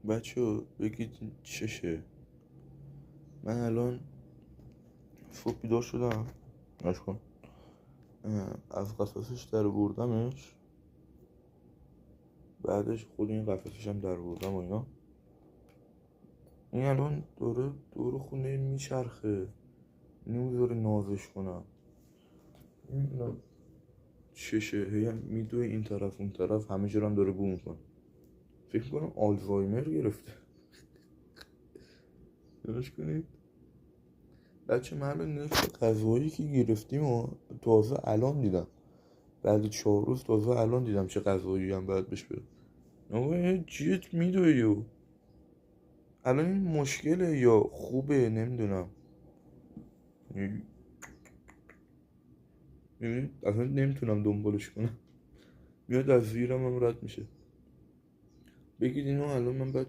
بچه بگید چشه. من الان صبح بیدار شدم، نشکن از قفسش در بردمش، بعدش خود این قفسش هم در بردم و اینا. این الان دور خونه میچرخه، نمیذاره نازش کنم. نمیدونم چشه، هی میدوه این طرف اون طرف، همه جا هم داره بو میکنه. فکر میکنم آلزایمر گرفته. درست کنید بچه. من الان نرخ غذایی که گرفتیم و تازه الان دیدم، بعد 4 روز تازه الان دیدم چه غذایی هم باید بهش بدم. آقا جیت میدوی و الان این مشکله یا خوبه نمیدونم. اصلا نمیتونم دنبالش کنم، میاد از زیرم هم رد میشه. بگید اینو الان من